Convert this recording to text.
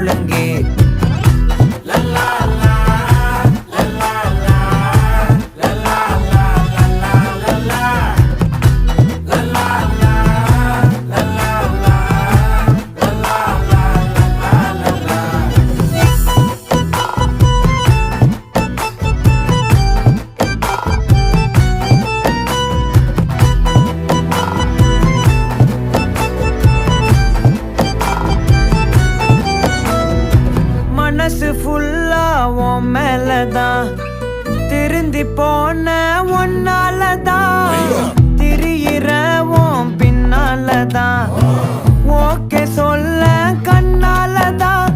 முழங்கே மனசு ஃபுல்லா உன் மேலதான் திருந்தி போன ஒன்னாலதான் திரியிற உன் பின்னாலதான் ஓகே சொல்ல கண்ணாலதான்